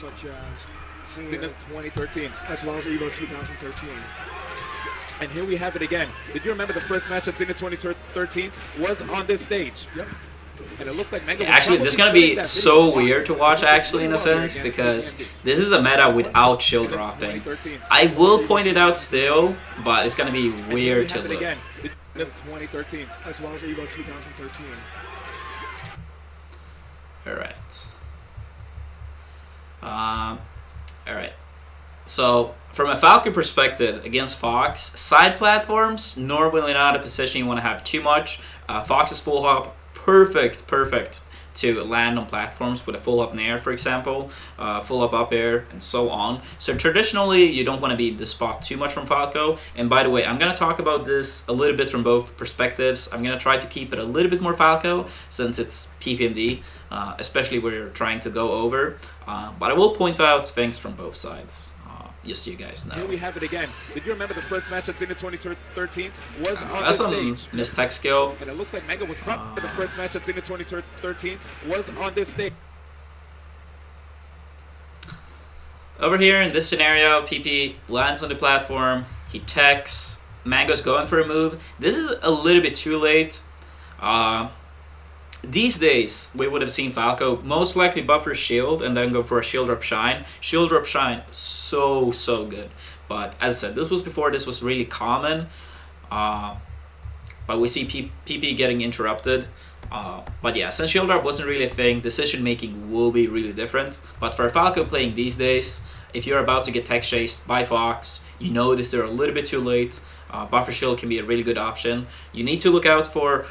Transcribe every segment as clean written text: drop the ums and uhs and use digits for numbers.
such as Zenith 2013. as well as Evo 2013. And here we have it again. Did you remember the first match at Zenith 2013 was on this stage? Yep. And it looks like Mang0 Actually, this is going to be so weird to watch, actually, in a sense, because this is a meta without shield dropping. I will point it out still, but it's going to be weird to look. Zenith 2013. As well as Evo 2013. Alright. Alright. So, from a Falcon perspective, against Fox, side platforms, normally not a position you want to have too much. Fox's full hop, perfect to land on platforms with a full up nair, for example, full up air, and so on. So traditionally, you don't want to be in this spot too much from Falco. And by the way, I'm going to talk about this a little bit from both perspectives. I'm going to try to keep it a little bit more Falco, since it's PPMD, especially where you're trying to go over. But I will point out things from both sides. Just so you guys know. Here we have it again. Did you remember the first match at Zenith 2013 was on that's this some stage? mistech skill. And it looks like Mang0 was probably the first match at Zenith 2013 was on this stage. Over here in this scenario, PP lands on the platform, he techs, Mang0's going for a move. This is a little bit too late. These days, we would have seen Falco most likely buffer shield and then go for a shield drop shine. Shield drop shine, so good. But as I said, this was before this was really common. But we see PP getting interrupted. But yeah, since shield drop wasn't really a thing, decision making will be really different. But for Falco playing these days, if you're about to get tech chased by Fox, you notice they're a little bit too late. Buffer shield can be a really good option. You need to look out for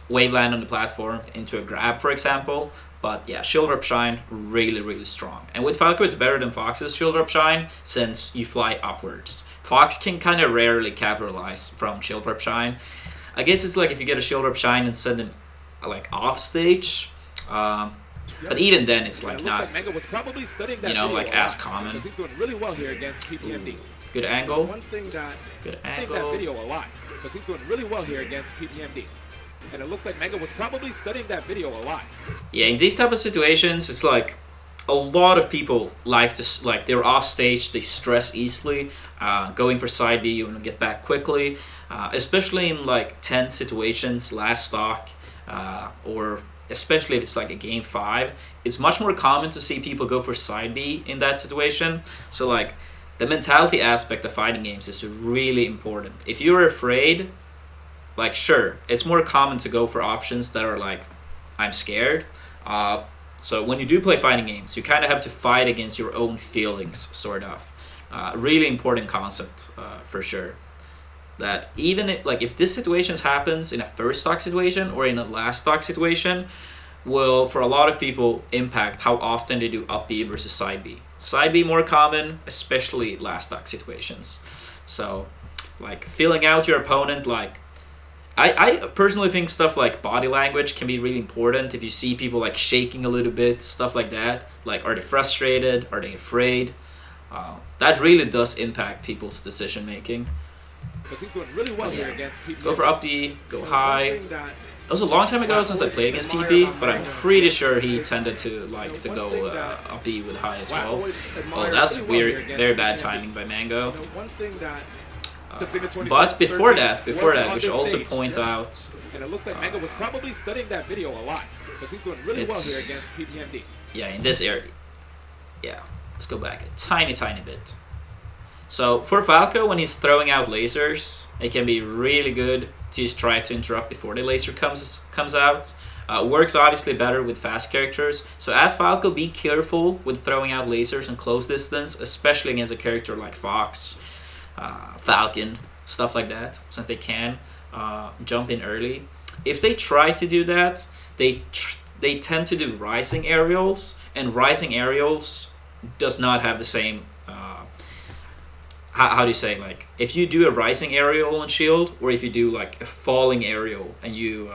wave land on the platform into a grab, for example. But yeah, shield drop shine, really strong. And with Falco, it's better than Fox's shield drop shine since you fly upwards. Fox can kind of rarely capitalize from shield drop shine. I guess it's like if you get a shield drop shine and send him like off stage. But even then, it's like not, Mang0 was probably studying that you know, video like a lot, as common. because he's doing really well here against PPMD. Good angle. One thing that Good I think that angle. video a lot because he's doing really well here against PPMD. And it looks like Mang0 was probably studying that video a lot. Yeah, in these type of situations, it's like a lot of people like to, like, they're off stage, they stress easily. Going for side B, you want to get back quickly, especially in like tense situations, last stock, or especially if it's like a game 5. It's much more common to see people go for side B in that situation. So like the mentality aspect of fighting games is really important. If you're afraid, like, sure, it's more common to go for options that are like, I'm scared. So when you do play fighting games, you kind of have to fight against your own feelings, sort of. Really important concept, for sure. That even if this situation happens in a first stock situation or in a last stock situation, will, for a lot of people, impact how often they do up B versus side B. Side B more common, especially last stock situations. So, like, feeling out your opponent, like, I personally think stuff like body language can be really important. If you see people like shaking a little bit, stuff like that, like, are they frustrated? Are they afraid? That really does impact people's decision making. Because he's doing really well here against PPMD. Go for up D, go high. It was a long time ago since I played against PP, but I'm pretty sure he tended to like to go up D with high as well. Oh, that's weird. Very bad timing by Mang0. one thing that But before that, we should also point out. And it looks like Mang0 was probably studying that video a lot because he's doing really well here against PPMD. Yeah, in this area. Yeah, let's go back a tiny bit. So for Falco, when he's throwing out lasers, it can be really good to just try to interrupt before the laser comes out. Works obviously better with fast characters. So as Falco, be careful with throwing out lasers in close distance, especially against a character like Fox. Falcon, stuff like that, since they can jump in early. If they try to do that, they tend to do rising aerials, and rising aerials does not have the same how do you say, like, if you do a rising aerial on shield, or if you do like a falling aerial and you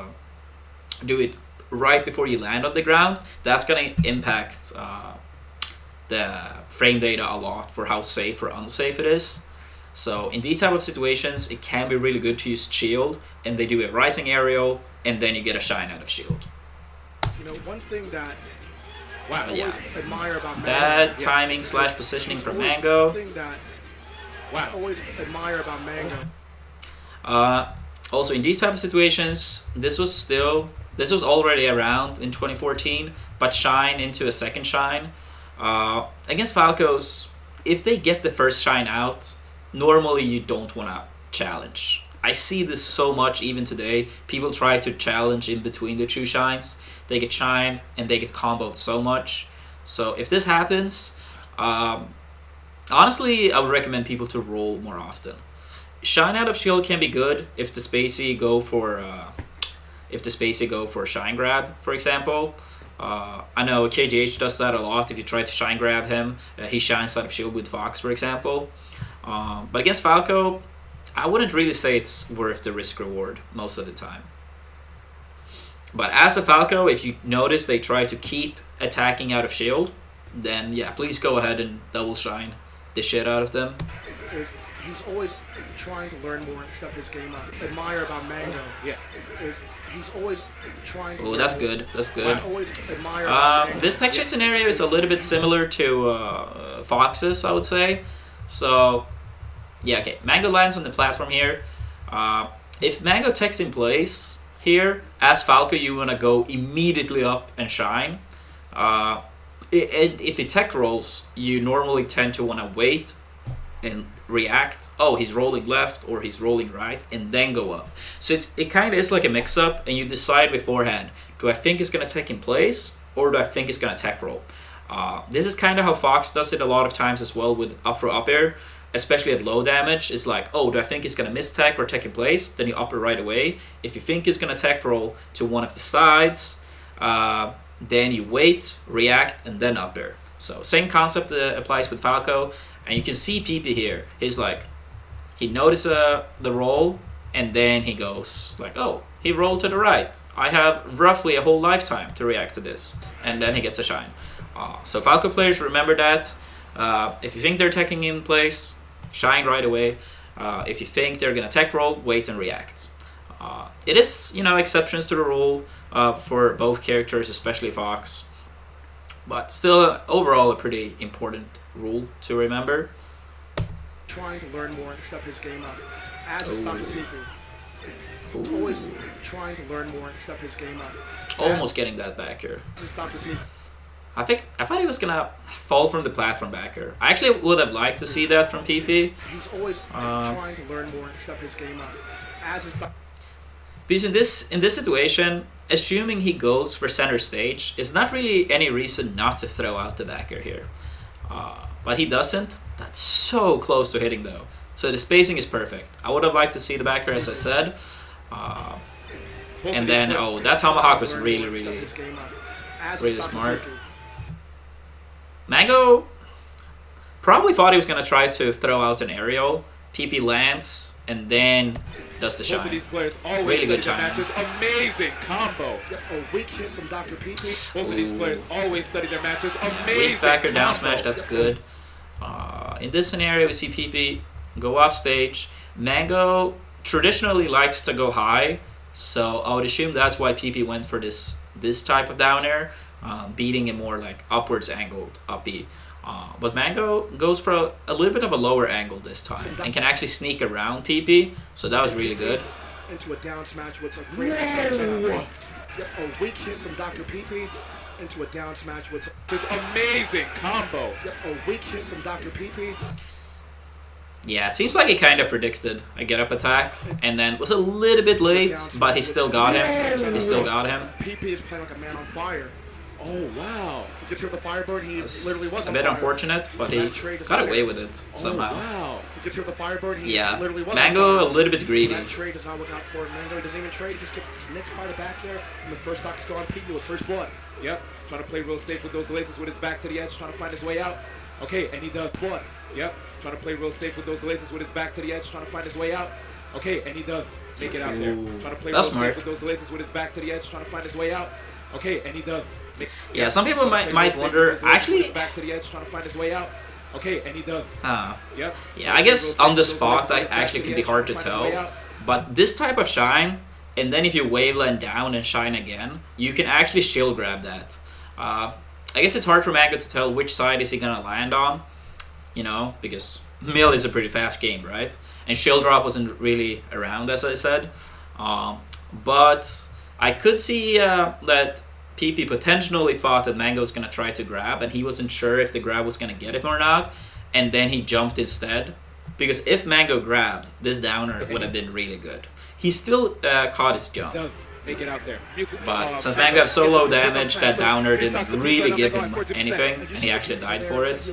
do it right before you land on the ground, that's gonna impact the frame data a lot for how safe or unsafe it is. So in these type of situations, it can be really good to use shield, and they do a rising aerial, and then you get a shine out of shield. one thing that Wow. But yeah, admire about Mang0. bad timing slash positioning from Mang0. Thing that Wow. I always admire about Mang0. Also, in these type of situations, this was already around in 2014, but Shine into a second Shine. Against Falcos, if they get the first Shine out, normally you don't want to challenge. I see this so much even today. People try to challenge in between the two Shines. They get Shined and they get comboed so much. So if this happens, honestly, I would recommend people to roll more often. Shine out of shield can be good if the spacey go for shine grab, for example. I know KGH does that a lot. If you try to shine grab him, he shines out of shield with Fox, for example. But against Falco, I wouldn't really say it's worth the risk reward most of the time. But as a Falco, if you notice they try to keep attacking out of shield, then yeah, please go ahead and double shine the shit out of them. He's always trying to learn more and step his game up. Admire about Mang0. Yes. He's always trying to. Oh, that's good. That's good. I always admire about Mang0. This tech chase scenario is a little bit similar to Fox's, I would say. So, yeah, okay. Mang0 lands on the platform here. If Mang0 techs in place here, as Falco, you want to go immediately up and shine. If he tech rolls, you normally tend to want to wait and react. Oh, he's rolling left or he's rolling right, and then go up. So it kind of is like a mix-up, and you decide beforehand, do I think it's going to tech in place or do I think it's going to tech roll? This is kind of how Fox does it a lot of times as well with up throw up air, especially at low damage. It's like, oh, do I think it's going to miss tech or tech in place? Then you up it right away. If you think it's going to tech roll to one of the sides, then you wait, react, and then up air. So same concept applies with Falco. And you can see PP here. He's like, he noticed the roll, and then he goes like, oh, he rolled to the right. I have roughly a whole lifetime to react to this. And then he gets a shine. So Falco players, remember that. If you think they're teching in place, shine right away. If you think they're going to tech roll, wait and react. It is, exceptions to the rule for both characters, especially Fox. But still, overall, a pretty important rule to remember. Trying to learn more and step his game up. As is Dr. PP. He's always trying to learn more and step his game up. Almost getting that back here. This is Dr. PP. I thought he was gonna fall from the platform back here. I actually would have liked to see that from PP. He's always trying to learn more and step his game up. As is Dr. Because in this situation, assuming he goes for center stage, is not really any reason not to throw out the backer here. But he doesn't. That's so close to hitting though. So the spacing is perfect. I would have liked to see the backer, as I said. And then, that Tomahawk was really, really, really smart. Mang0 probably thought he was going to try to throw out an aerial. PP lands, and then does the shine. Both of these players always really good study their shine. matches. Amazing combo. A weak hit from Dr. PP. Both of these players always study their matches. Amazing Weak backer down combo. smash, that's good. In this scenario, we see PP go off stage. Mang0 traditionally likes to go high, so I would assume that's why PP went for this type of down air, beating a more like upwards angled up B. But Mang0 goes for a little bit of a lower angle this time and can actually sneak around PP, so that was really good. Into a down smash with a great a weak hit from Dr. PP into a down smash with this amazing combo. A weak hit from Dr. PP. Yeah, it seems like he kind of predicted a get-up attack and then was a little bit late, but he still got him. He still got him. PP is playing like a man on fire. Oh, wow. You can see with the Firebird, he literally was a bit unfortunate, but he got away with it somehow. Oh, wow. You can see with the Firebird, he literally was Mang0 a little bit greedy. That trade does not work out for him. Mang0 doesn't even trade, he just gets nicked by the back air, and the first stock is going PP with first blood. Yep, trying to play real safe with those laces with his back to the edge, trying to find his way out. Okay, and he does. Blood. Yep, trying to play real safe with those laces with his back to the edge, trying to find his way out. Okay, and he does make it out there. Trying to play real safe with those laces with his back to the edge, trying to find his way out. Okay, and he does. Yeah, some people might wonder. Actually, back to the edge, trying to find his way out. Okay, and he does. Yep. Yeah, I guess on the spot that actually can be hard to tell. But this type of shine, and then if you waveland down and shine again, you can actually shield grab that. I guess it's hard for Mang0 to tell which side is he gonna land on, you know, because Mill is a pretty fast game, right? And Shield Drop wasn't really around, as I said. But I could see that PP potentially thought that Mang0 was gonna try to grab, and he wasn't sure if the grab was gonna get him or not, and then he jumped instead. Because if Mang0 grabbed, this downer would have been really good. He still caught his jump. Make it out there. But since Mang0 had so low damage, that downer didn't really give him anything, and he actually died for it.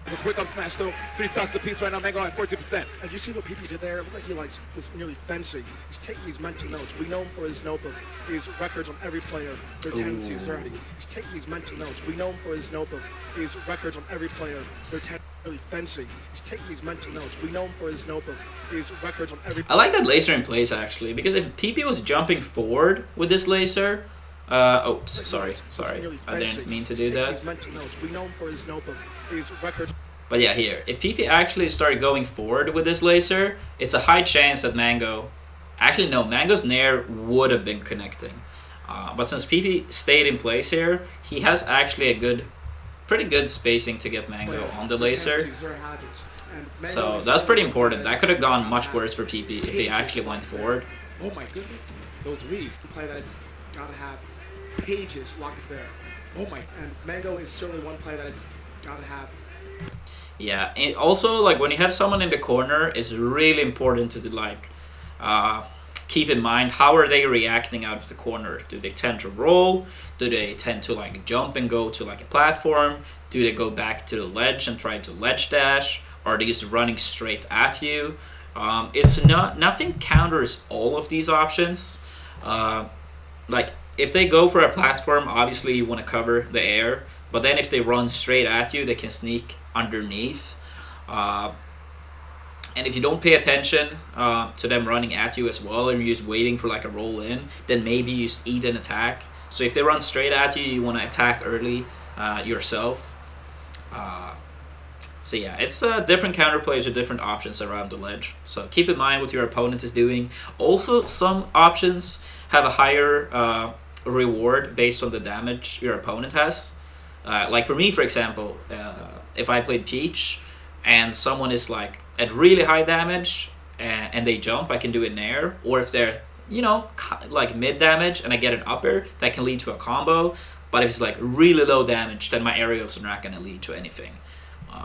A quick up smash though, 3 stocks apiece right now, Mang0 at 14%. And you see what PP did there? It looked like he was nearly fencing. He's taking these mental notes. We know him for his notebook. His records on every player, their tendencies already. He's taking these mental notes. We know him for his notebook. His records on every player, their tendencies, fencing. He's taking these mental notes. We know him for his notebook. His records on every I like that laser in place actually, because if PP was jumping forward with this laser, sorry, I didn't mean to do that. We know him for his notebook. His records. But yeah, here, if PP actually started going forward with this laser, it's a high chance that Mang0... Actually, no, Mang0's Nair would have been connecting. But since PP stayed in place here, he has actually a pretty good spacing to get Mang0 on the laser. So that's pretty important. That could have gone much worse for PP if he actually went forward. Oh my goodness, those reads. Play that has gotta have pages locked up there. Oh my. And Mang0 is certainly one play that has gotta have. Yeah, and also like when you have someone in the corner, it's really important to like keep in mind how are they reacting out of the corner. Do they tend to roll? Do they tend to like jump and go to like a platform? Do they go back to the ledge and try to ledge dash? Are they just running straight at you? It's nothing counters all of these options. Like if they go for a platform, obviously you want to cover the air. But then if they run straight at you, they can sneak underneath. And if you don't pay attention to them running at you as well, and you're just waiting for like a roll in, then maybe you just eat an attack. So if they run straight at you, you want to attack early yourself. So yeah, it's different counterplays or different options around the ledge. So keep in mind what your opponent is doing. Also, some options have a higher reward based on the damage your opponent has. Like for me, for example, if I played Peach and someone is like at really high damage and they jump, I can do it in air. Or if they're, you know, like mid damage and I get an upper, that can lead to a combo. But if it's like really low damage, then my aerials are not going to lead to anything.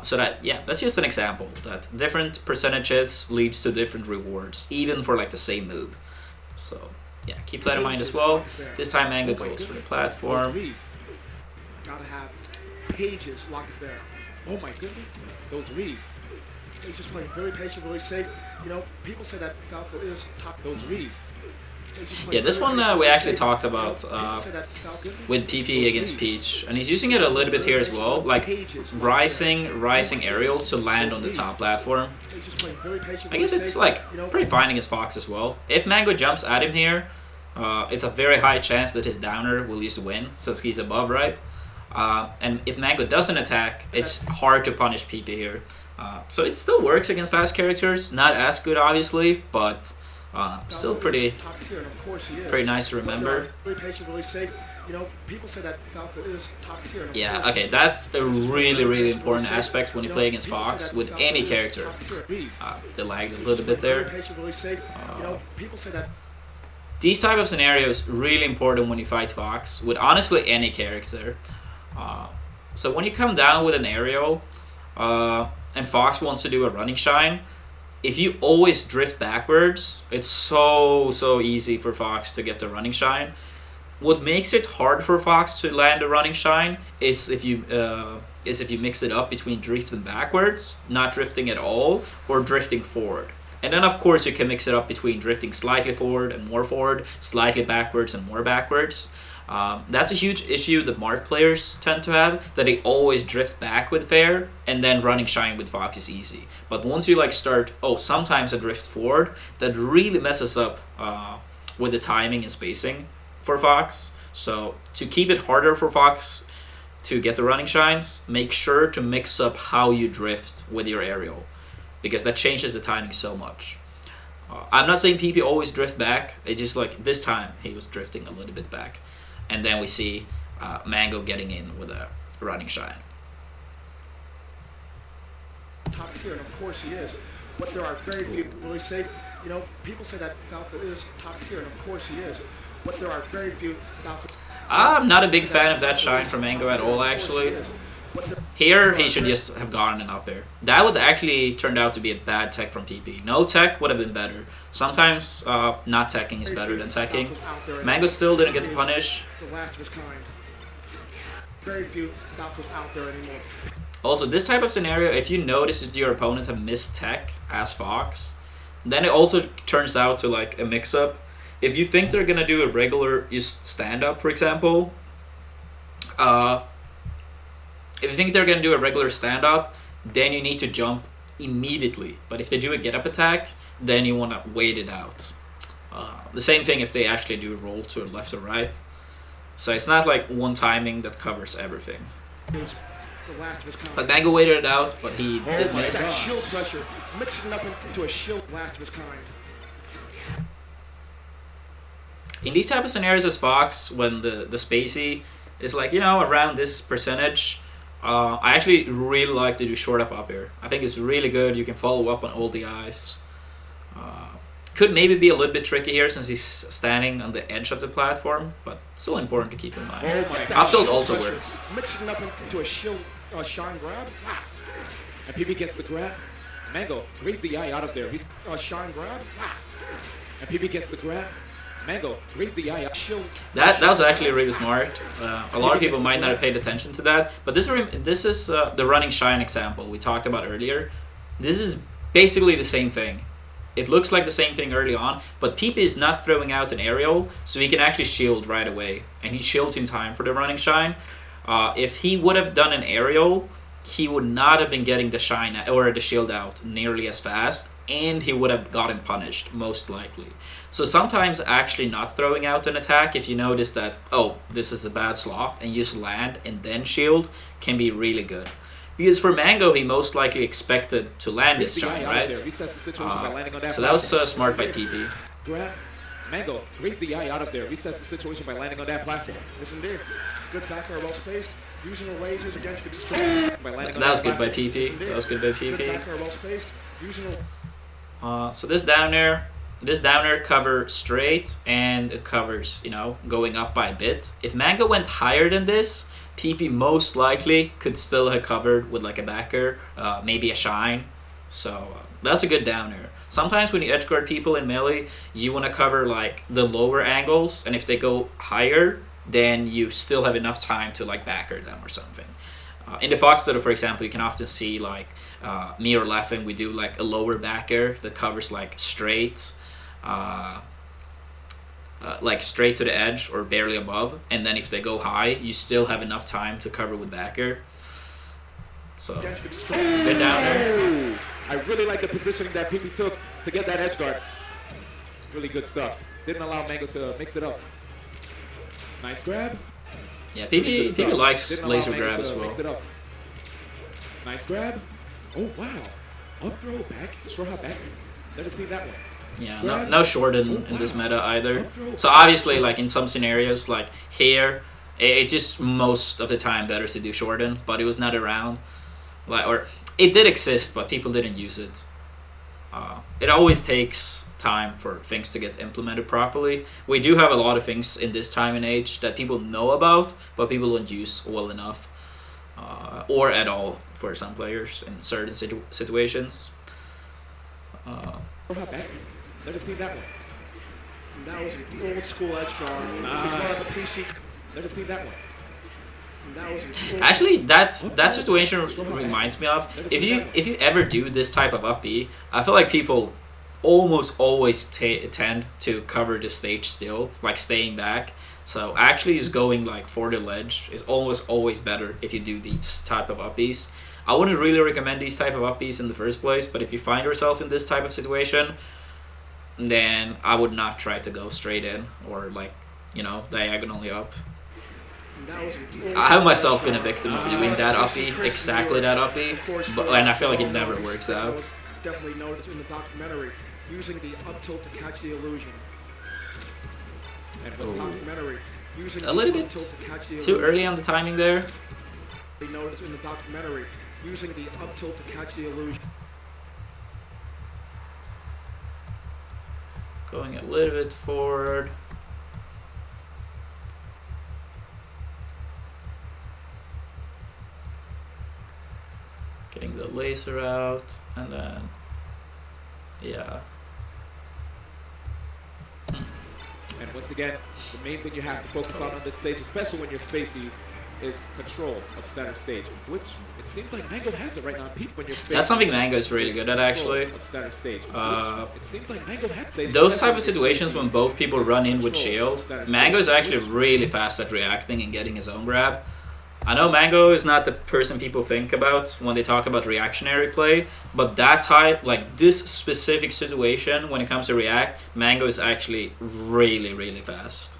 So that, yeah, that's just an example that different percentages leads to different rewards, even for like the same move. So yeah, keep that in mind as well. This time Mang0 goes for the platform. Gotta have pages locked up there. Oh my goodness, those reads. He's just playing very patient, really safe. You know, people say that Falco is top. Those reads. Yeah, this one we actually talked about with PP against Peach, and he's using it a little bit here as well, like rising aerials to land on the top platform. I guess it's like pretty fine against Fox as well. If Mang0 jumps at him here, it's a very high chance that his downer will just win, since he's above, right? And if Mang0 doesn't attack, it's hard to punish PP here. So it still works against fast characters, not as good obviously, but still pretty nice to remember. Yeah, okay, that's a really important aspect when you play against Fox with any character. They lagged a little bit there. These type of scenarios really important when you fight Fox with honestly any character. So when you come down with an aerial and Fox wants to do a running shine, if you always drift backwards, it's so easy for Fox to get the running shine. What makes it hard for Fox to land a running shine is if you mix it up between drifting backwards, not drifting at all, or drifting forward. And then of course you can mix it up between drifting slightly forward and more forward, slightly backwards and more backwards. That's a huge issue that Marth players tend to have, that they always drift back with fair, and then running shine with Fox is easy. But once you like start, sometimes a drift forward, that really messes up with the timing and spacing for Fox. So to keep it harder for Fox to get the running shines, make sure to mix up how you drift with your aerial, because that changes the timing so much. I'm not saying PP always drift back, it's just like this time he was drifting a little bit back. And then we see Mang0 getting in with a running shine. Top tier, and of course he is. But there are very few really say, you know, people say that Falco is top tier, and of course he is. But there are very few Falco. I'm not a big fan of that shine from Mang0 at all, actually. Here, he should just have gotten an up air. That was actually turned out to be a bad tech from PP. No tech would have been better. Sometimes not teching is better than teching. Mang0 still didn't get the punish. The last of his kind. Very few Falcos out there anymore. Also, this type of scenario, if you notice that your opponent have missed tech as Fox, then it also turns out to like a mix-up. If you think they're gonna do a regular just stand-up, for example, if you think they're gonna do a regular stand-up, then you need to jump immediately. But if they do a get-up attack, then you wanna wait it out. The same thing if they actually do a roll to left or right. So it's not like one timing that covers everything. But Mang0 waited it out, but he did miss. That shield pressure, mixing up into a shield blast of his kind. In these type of scenarios as Fox, when the spacey is like, you know, around this percentage, I actually really like to do short up air. I think it's really good. You can follow up on all the eyes. Could maybe be a little bit tricky here since he's standing on the edge of the platform, but still important to keep in mind. Up tilt also works. Mixing up into a shield shine grab. And PP gets the grab. Mang0 reads the eye out of there. He's Shine grab. and PP gets the grab. Mang0 reads the eye out. That was actually really smart. A lot of people might not have paid attention to that, but this is the running shine example we talked about earlier. This is basically the same thing. It looks like the same thing early on, but PP is not throwing out an aerial, so he can actually shield right away, and he shields in time for the running shine. If he would have done an aerial, he would not have been getting the shine or the shield out nearly as fast, and he would have gotten punished, most likely. So sometimes actually not throwing out an attack, if you notice that, oh, this is a bad slot, and you just land and then shield, can be really good. Because for Mang0, he most likely expected to land this shine, right? So that was smart by PP. Grab. Mang0 reads the eye out of there. Resets the situation by landing on that platform. Yes, indeed. Good back air, well spaced. Using the lasers against the That was good by PP. That was good by PP. Good back air, well spaced. Using So this down air cover straight, and it covers, you know, going up by a bit. If Mang0 went higher than this, PP most likely could still have covered with like a backer, maybe a shine. So that's a good down air. Sometimes when you edge guard people in melee, you want to cover like the lower angles, and if they go higher, then you still have enough time to like backer them or something. In the Fox Dodo, for example, you can often see like me or Leffen, we do like a lower backer that covers like straight. Like straight to the edge or barely above, and then if they go high, you still have enough time to cover with backer. So good down there. I really like the positioning that PP took to get that edge guard. Really good stuff. Didn't allow Mang0 to mix it up. Nice grab. Yeah, PP likes laser grab as well. Nice grab. Oh wow. Up throw back. Straw hop back. Never seen that one. Yeah, no short in this meta either. So obviously, like in some scenarios, like here, it's just most of the time better to do shorten, but it was not around. Like, or it did exist, but people didn't use it. It always takes time for things to get implemented properly. We do have a lot of things in this time and age that people know about, but people don't use well enough, or at all for some players in certain situations. Never seen that one. That was an old school edge guard. Nice. Never seen that one. Actually, that situation reminds me of if you ever do this type of up B, I feel like people almost always tend to cover the stage still, like staying back. So actually, just going like for the ledge is almost always better if you do these type of up Bs. I wouldn't really recommend these type of up Bs in the first place, but if you find yourself in this type of situation, then I would not try to go straight in or like, you know, diagonally up. I have myself been a victim of doing that uppy, exactly that uppy, and I feel like it never works out. Definitely noticed in the documentary, using the up tilt to catch the illusion. And what's documentary, using a little the bit up tilt to catch the too illusion. early on the timing there. They noticed in the documentary, using the up tilt to catch the illusion. Going a little bit forward. Getting the laser out, and then, yeah. And once again, the main thing you have to focus on this stage, especially when you're spacies, is control of center stage, which it seems like Mang0 has it right now. Peep when you're spacies. That's something Mang0 is really good at, actually. Of center stage, which it seems like Mang0 has Those type of situations when both people run in with shield, Mang0 is actually really fast at reacting and getting his own grab. I know Mang0 is not the person people think about when they talk about reactionary play, but that type, like this specific situation, when it comes to react, Mang0 is actually really, really fast.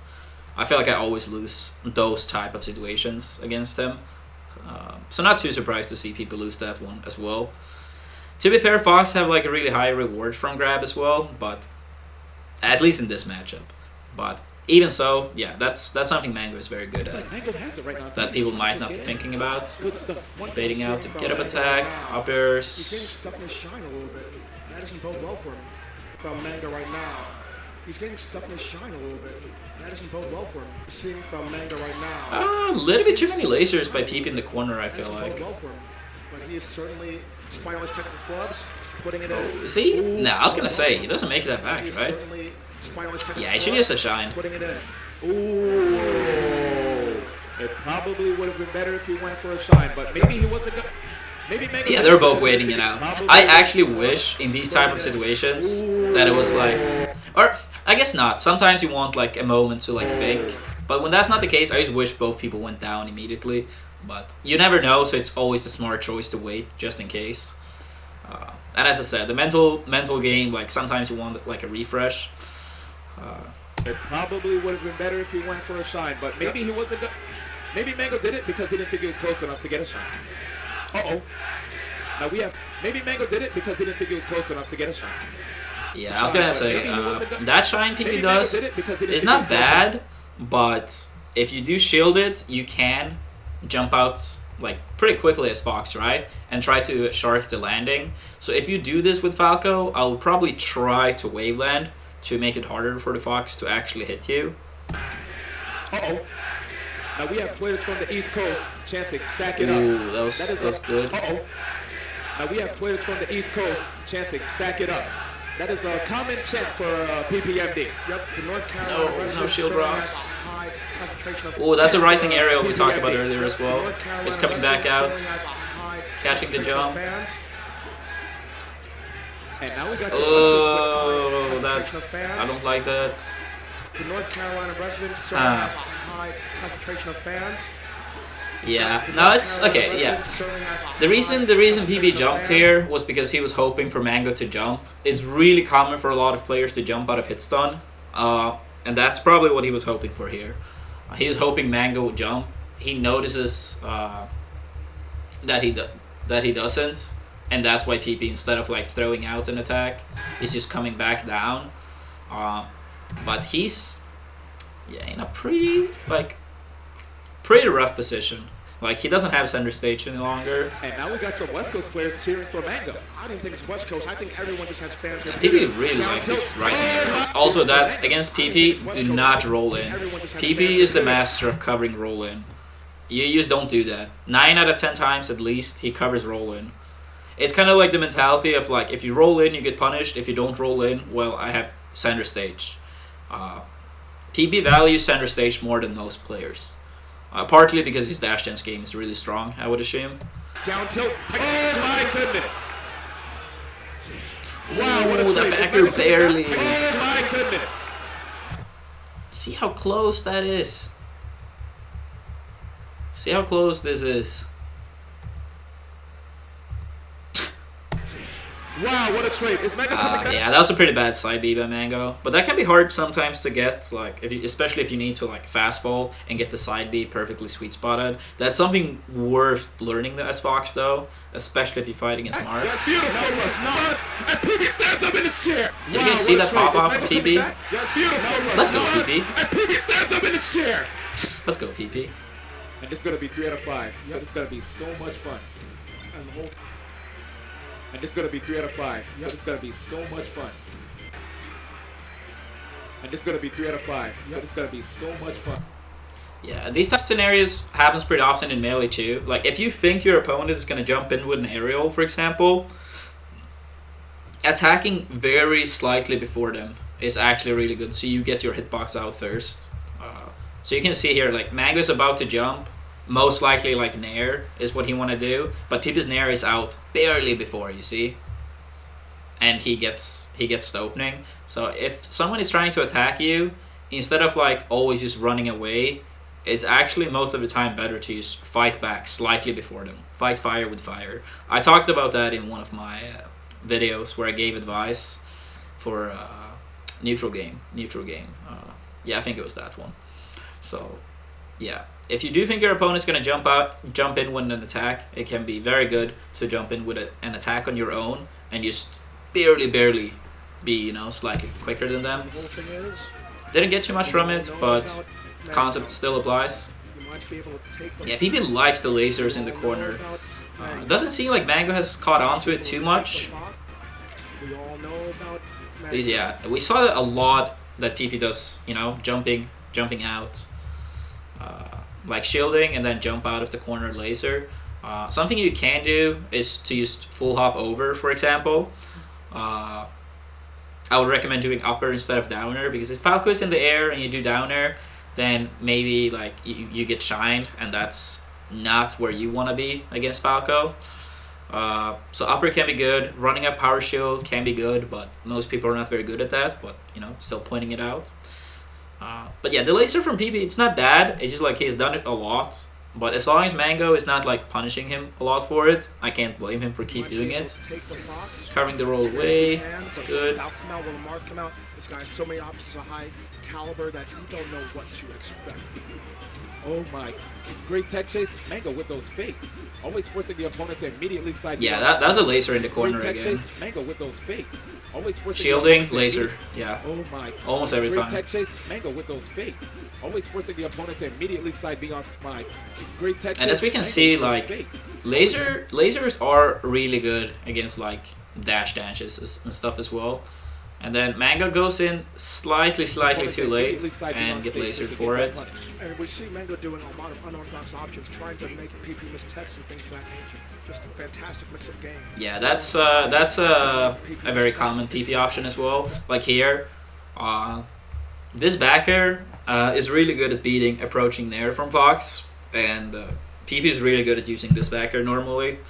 I feel like I always lose those type of situations against him. So not too surprised to see people lose that one as well. To be fair, Fox have like a really high reward from grab as well, but at least in this matchup. But even so, yeah, that's something Mang0 is very good at. That people might not be thinking about. Baiting out the get up attack, up airs. He's getting stuck in his shine a little bit. That doesn't bode well for him. From Mang0 right now. He's getting stuck in his shine a little bit. That doesn't bode well for him. We're seeing from Mang0 right now. A little bit too many lasers by Peep in the corner, I feel like. Well for him. But he is certainly, despite all his technical flubs, putting it in. Is he? No, I was gonna say, he doesn't make that back, right? Yeah, he should use a shine. Putting it in. Ooh. It probably would have been better if he went for a shine, but maybe he wasn't good. Maybe Mang0. Yeah, they're both waiting it out. I actually wish in these type of situations that it was like, or I guess not. Sometimes you want like a moment to like think, but when that's not the case, I just wish both people went down immediately. But you never know, so it's always the smart choice to wait just in case. And as I said, the mental game, like sometimes you want like a refresh. It probably would have been better if he went for a shine, but maybe he wasn't good. Maybe Mang0 did it because he didn't think he was close enough to get a shine. Uh-oh. Now we have, maybe Mang0 did it because he didn't think he was close enough to get a shine. Yeah, I was gonna say, that shine PP does is not bad, but if you do shield it, you can jump out like pretty quickly as Fox, right? And try to shark the landing. So if you do this with Falco, I'll probably try to wave land to make it harder for the Fox to actually hit you. Uh-oh. Now we have players from the East Coast chanting, stack it up. Ooh, that was good. Uh-oh. Now we have players from the East Coast chanting, stack it up. That is a common chant for PPMD. Yep, the North Carolina no shield rocks. high concentration of. Oh, that's a rising aerial we talked about earlier as well. It's coming back out, catching the jump. And now we got oh, that's, I don't like that. The North Carolina resident certainly has a high concentration of fans. Yeah, no, it's okay. Yeah, the reason PB jumped here was because he was hoping for Mang0 to jump. It's really common for a lot of players to jump out of hit stun, and that's probably what he was hoping for here. He was hoping Mang0 would jump. He notices that he doesn't, and that's why PP, instead of like throwing out an attack, is just coming back down. But he's in a pretty rough position. Like, he doesn't have center stage any longer. And now we got some West Coast players cheering for Mang0. I don't think it's West Coast. I think everyone just has fans. PP really like these rising arrows. Also, that's against PP. Do not roll in. PP is the master of covering roll in. You just don't do that. 9 out of 10 times at least, he covers roll in. It's kind of like the mentality of like, if you roll in, you get punished. If you don't roll in, well, I have center stage. PP values center stage more than most players. Partly because his dash dance game is really strong, I would assume. Down tilt. Oh my goodness! Wow, what a the backer barely. Oh my goodness! See how close that is. See how close this is. Wow, what a trade! Is Mang0 coming back? Yeah, that was a pretty bad side B by Mang0, but that can be hard sometimes to get. Like, especially if you need to like fast fall and get the side B perfectly sweet spotted. That's something worth learning as Fox, though, especially if you fight against Mark. That's beautiful response, and PB stands up in his chair. Did you guys see that pop off of PB? Beautiful Let's go, response, PB. And PB stands up in his chair. Let's go, PP. And this is going to be 3 out of 5. So this is going to be so much fun. And the whole And this is going to be 3 out of 5. So this is going to be so much fun. And this is going to be 3 out of 5. So this is going to be so much fun. Yeah, these type of scenarios happens pretty often in Melee too. Like, if you think your opponent is going to jump in with an aerial, for example, attacking very slightly before them is actually really good, so you get your hitbox out first. So you can see here, like, Mang0 is about to jump. Most likely, like, Nair is what he want to do, but Pipi's Nair is out barely before, you see? And he gets the opening. So if someone is trying to attack you, instead of, like, always just running away, it's actually most of the time better to just fight back slightly before them. Fight fire with fire. I talked about that in one of my videos where I gave advice for neutral game. Yeah, I think it was that one. So, yeah. If you do think your opponent's going to jump in with an attack, it can be very good to jump in with an attack on your own and just barely be, you know, slightly quicker than them. whole thing is, Didn't get too much from it, but concept still applies. you might be able to take the Yeah, PP likes the lasers in the corner. It doesn't seem like Mang0 has caught on to it too much. We all know about Because, yeah, we saw a lot that PP does, you know, jumping out. Like shielding and then jump out of the corner laser. Something you can do is to just full hop over, for example. I would recommend doing upper instead of downer, because if Falco is in the air and you do downer, then maybe like you get shined, and that's not where you want to be against Falco. So upper can be good. Running up power shield can be good, but most people are not very good at that. But you know, still pointing it out. But yeah, the laser from PP, it's not bad. It's just like he's done it a lot. But as long as Mang0 is not like punishing him a lot for it, I can't blame him for keep doing it. Covering the roll away, it's good. Come out, will Marth come out? This guy has so many options of high caliber that you don't know what to expect. Oh my. Great tech chase. Mang0 with those fakes. Always forcing the opponent to immediately side. Yeah, that was a laser in the corner Great tech again. chase. Mang0 with those fakes. Always forcing Shielding, the laser, yeah. Oh my. Almost every Great time. tech chase. Mang0 with those fakes. Always forcing the opponent to immediately side beyond my. Great tech chase. And as we can Mang0 see, with those like, fakes. lasers are really good against like dash dashes and stuff as well. And then Mang0 goes in slightly too late and get lasered for it. And we see Mang0 doing a lot of unorthodox options, trying to make PP miss techs and things of that nature. Just a fantastic mix of game. Yeah, that's a very common PP option as well. Like here, this backer is really good at beating approaching Nair from Fox, and PP is really good at using this backer normally.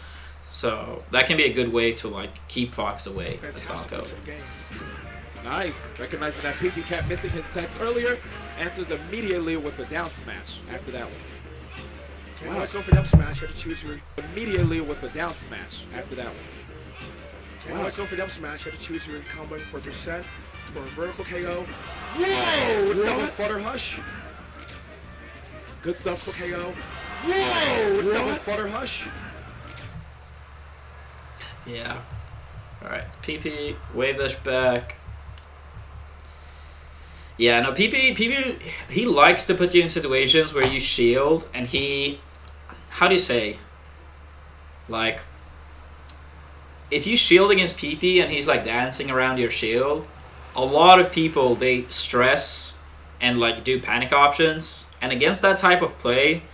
So that can be a good way to like keep Fox away as Falco. Nice. Recognizing that PP kept missing his text earlier, answers immediately with a down smash after that one. Wow. Let's go for the up smash. You have to choose your. Immediately with a down smash after that one. Wow. Let's go for the up smash. You have to choose your combo for percent, for a vertical KO. Whoa! Double flutter hush. Good stuff for KO. Whoa! Double flutter hush. Yeah. Alright, PP, wave dash back. Yeah, no, PP, he likes to put you in situations where you shield, and he, how do you say, like, if you shield against PP and he's like dancing around your shield, a lot of people, they stress and like do panic options, and against that type of play,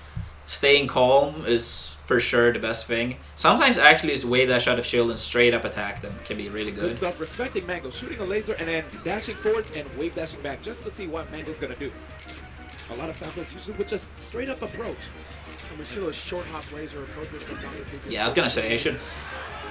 staying calm is for sure the best thing. Sometimes actually just wave dash out of shield and straight up attack them can be really good. Good stuff. Respecting Mang0, shooting a laser and then dashing forward and wave dashing back just to see what Mang0's gonna do. A lot of Falcons usually would just straight up approach. And we see those short hop laser approaches from PP. Yeah, I was gonna say I should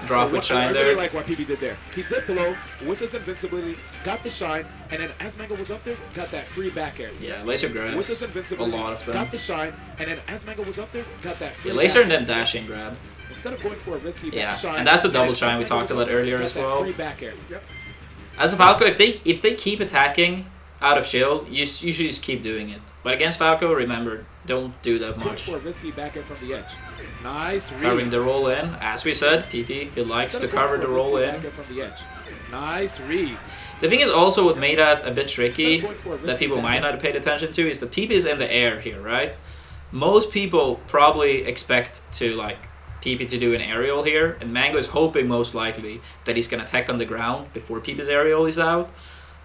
drop with shine I there. really like what PP did there. He dipped low with his invincibility, got the shine, and then as Mang0 was up there, got that free back air. Yeah, laser With grabs, his a invincibility, lot of them. got the shine, and then as Mang0 was up there, got that free Yeah, laser and back then dashing grab. Instead of going for a risky Yeah, back shine, and that's the double then shine we as talked Mang0 was about up there, earlier got as that well. Free back air. Yep. As a Falco, if they keep attacking out of shield, you should just keep doing it. But against Falco, remember, don't do that Look much. for a risky back in from the edge. Nice read. Covering the roll in, as we said, PP, he likes to cover the roll in. From the edge. Nice read. The thing is also what made that a bit tricky, that people might not have paid attention to, is the PP is in the air here, right? Most people probably expect to like PP to do an aerial here, and Mang0 is hoping most likely that he's gonna attack on the ground before PP's aerial is out.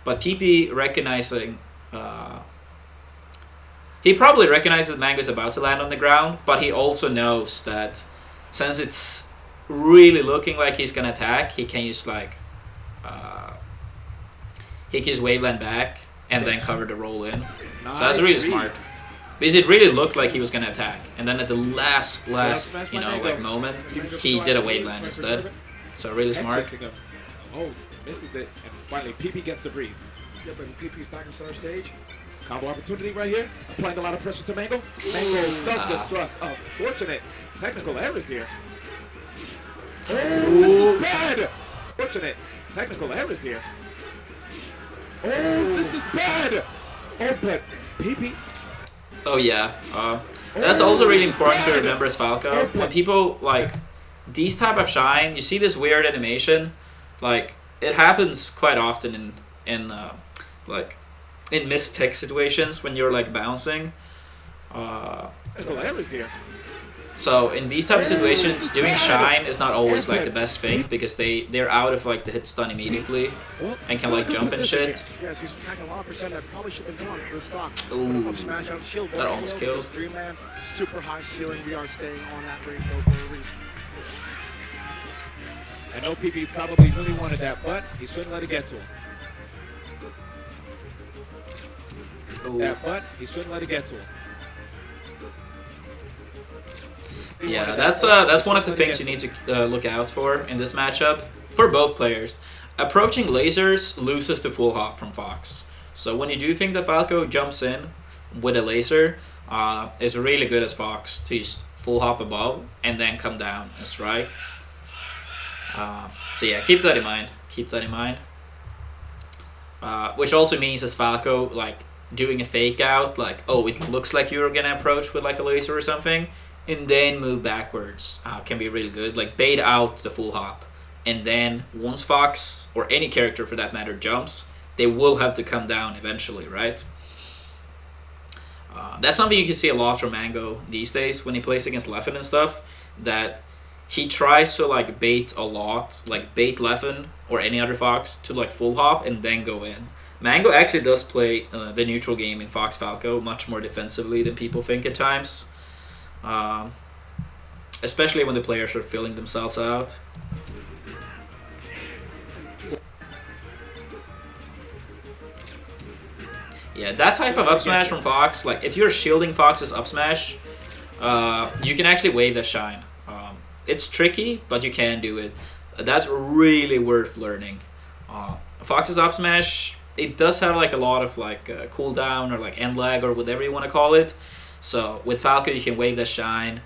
But PP recognizing, he probably recognizes that Mang0 is about to land on the ground, but he also knows that since it's really looking like he's gonna attack, he can use like, he can use Waveland back and then cover the roll in. So that's really smart. Because it really looked like he was gonna attack, and then at the last you know, like moment, he did a Waveland instead. So really smart. Oh, misses it, and finally PP gets to breathe. Yep, and PP's back in center stage. Combo opportunity right here, applying a lot of pressure to Mang0. Mang0 self-destructs. Unfortunate technical errors here. Oh, this is bad. Fortunate technical errors here. Oh, this is bad. Oh, but PP. Oh yeah, that's also really important to remember as Falco. When people like these type of shine, you see this weird animation, like it happens quite often in like in missed tech situations when you're like bouncing. So in these type of situations, doing shine is not always like the best thing because they're out of like the hit stun immediately and can like jump and shit. Yes, he's attacking a lot of percent that probably should have been gone with the stock. Ooh, Up smash out shield. that almost killed. Dreamland, super high ceiling. We are staying on that rainbow for a reason. I know PP probably really wanted that, but he shouldn't let it get to him. Ooh. He shouldn't let it get to him. Yeah, that's one of the things you need to look out for in this matchup for both players. Approaching lasers loses to full hop from Fox. So when you do think that Falco jumps in with a laser, it's really good as Fox to just full hop above and then come down and strike. So yeah, keep that in mind. Keep that in mind. Which also means as Falco, like doing a fake out, like, oh, it looks like you're gonna approach with like a laser or something, and then move backwards can be really good. Like bait out the full hop, and then once Fox or any character for that matter jumps, they will have to come down eventually, right? That's something you can see a lot from Mang0 these days when he plays against Leffen and stuff, that he tries to like bait a lot, like bait Leffen or any other Fox to like full hop and then go in. Mang0 actually does play the neutral game in Fox Falco much more defensively than people think at times. Especially when the players are filling themselves out. Yeah, that type of up smash from Fox, like if you're shielding Fox's up smash, you can actually wave that shine. It's tricky, but you can do it. That's really worth learning. Fox's up smash, it does have like a lot of like cooldown or like end lag or whatever you want to call it. So with Falco you can wave that shine.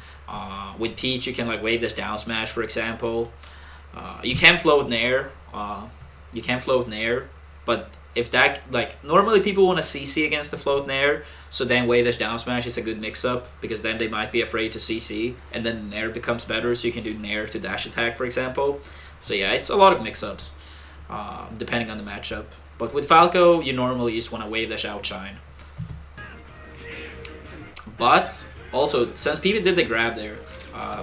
With Peach you can like wave this down smash, for example. You can float nair. But if that, like, normally people want to CC against the float nair, so then wave dash down smash is a good mix-up, because then they might be afraid to CC, and then nair becomes better, so you can do nair to dash attack, for example. So yeah, it's a lot of mix-ups, depending on the matchup. But with Falco, you normally just want to wave dash outshine. But, also, since PP did the grab there,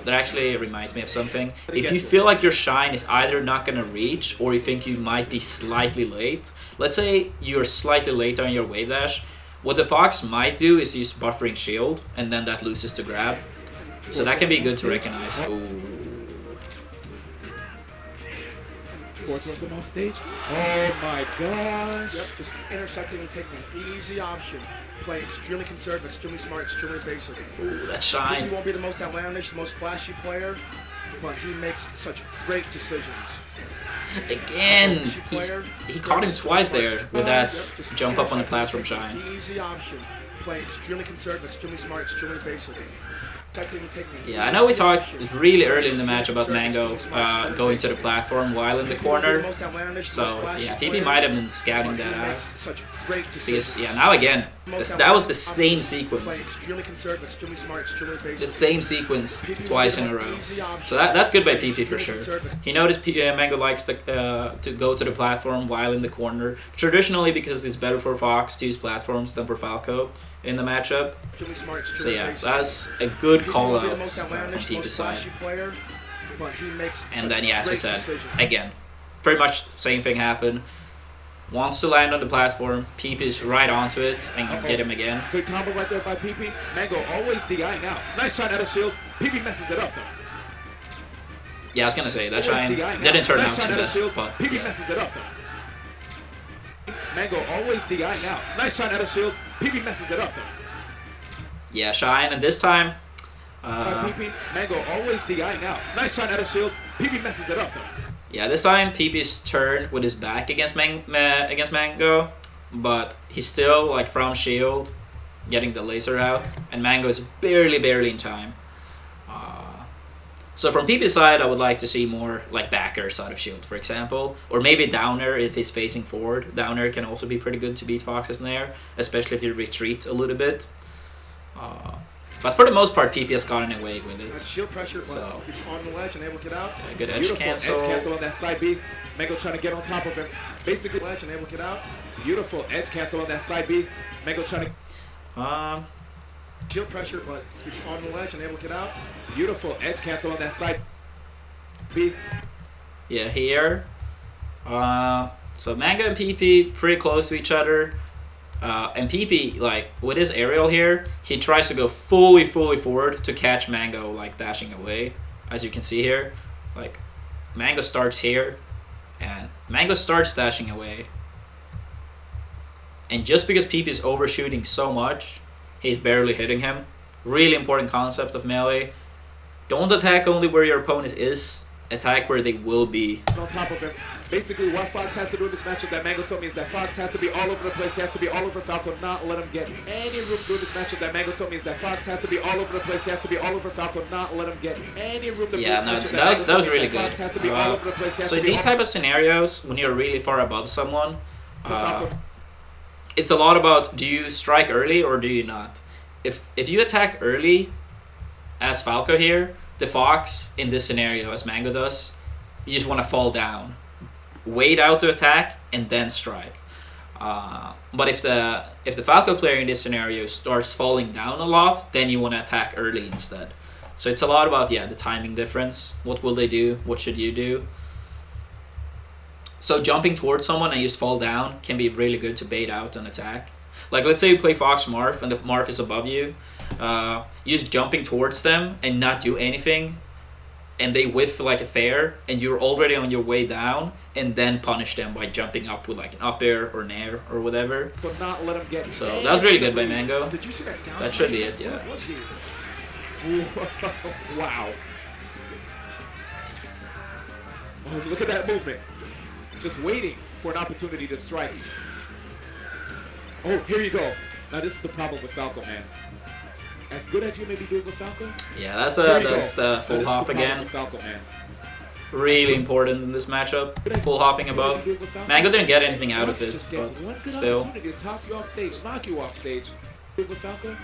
that actually reminds me of something. If you feel like your shine is either not going to reach, or you think you might be slightly late, let's say you're slightly late on your wave dash, what the Fox might do is use buffering shield, and then that loses to grab. So that can be good to recognize. Ooh. Fourth was off stage. Oh my gosh. Yep, just intercepting and taking an easy option. Playing extremely conservative, extremely smart, extremely basic. Ooh, that shine. He won't be the most outlandish, the most flashy player, but he makes such great decisions. Again, he caught him twice there with that jump up on the platform shine. Easy option. Playing extremely conservative, extremely smart, extremely basic. Yeah, I know we talked really early in the match about Mang0 going to the platform while in the corner. So yeah, PP might have been scouting that out. Because yeah, now again, that was the same sequence. The same sequence twice in a row. So that's good by PP for sure. He noticed Mang0 likes to go to the platform while in the corner. Traditionally, because it's better for Fox to use platforms than for Falco in the matchup. So yeah, that's a good call out from PP's side. And then yeah, as we said, again, pretty much the same thing happened. Wants to land on the platform, PP's right onto it and can get him again. Good combo right there by PP. Mang0 always DIing out. Nice shot out of shield. PP messes it up though. Yeah, I was gonna say that shine didn't turn out to the best, but PP messes it up though. Mang0 always DIing out. Nice shot out of shield. PP messes it up though. Yeah, shine, and this time PP, Mang0 always DIing out. Nice shot out of shield. PP messes it up though. Yeah, this time PP's turn with his back against Mang0, but he's still like from shield, getting the laser out, and Mang0 is barely in time. So from PP's side, I would like to see more like backer side of shield, for example, or maybe downer if he's facing forward. Downer can also be pretty good to beat Fox's Nair, especially if you retreat a little bit. But for the most part, PP has gotten away with it. Shield pressure, so he's on the ledge and able to get out. Yeah, good edge cancel. Edge cancel on that side B. Mang0 trying to get on top of him. Basically, ledge and able to get out. Beautiful edge cancel on that side B. Mang0 trying to. Shield pressure, but he's on the ledge and able to get out. Beautiful edge cancel on that side B. Yeah, here. So Mang0 and PP pretty close to each other. And PP, like, with his aerial here, he tries to go fully forward to catch Mang0, like, dashing away. As you can see here, like, Mang0 starts here, and Mang0 starts dashing away. And just because PP is overshooting so much, he's barely hitting him. Really important concept of melee. Don't attack only where your opponent is, attack where they will be. On top of him. Basically, what Fox has to do in this matchup that Mang0 told me is that Fox has to be all over the place. He has to be all over Falco, not let him get any room during this matchup that Mang0 told me is that Fox has to be all over the place. He has to be all over Falco, not let him get any room to yeah, no, that was really good. So in these type of scenarios, when you're really far above someone, it's a lot about do you strike early or do you not. If you attack early, as Falco here, the Fox in this scenario, as Mang0 does, you just want to fall down. Wait out to attack and then strike. But if the Falco player in this scenario starts falling down a lot, then you want to attack early instead. So it's a lot about the timing difference. What will they do? What should you do? So jumping towards someone and you just fall down can be really good to bait out an attack. Like let's say you play Fox Marth and the Marth is above you. You just jumping towards them and not do anything, and they whiff like a fair, and you're already on your way down, and then punish them by jumping up with like an up air or nair or whatever. But not let him get. So that was really good by Mang0. Did you see that down? That should be it, yeah. Wow. Oh, look at that movement. Just waiting for an opportunity to strike. Oh, here you go. Now this is the problem with Falco, man. As good as you may be doing with Falco. Yeah, that's the full hop again. Falco, man. Really important in this matchup. Full hopping above. Mang0 didn't get anything out of it, but still. Opportunity to toss you off stage, knock you off stage. With Falco,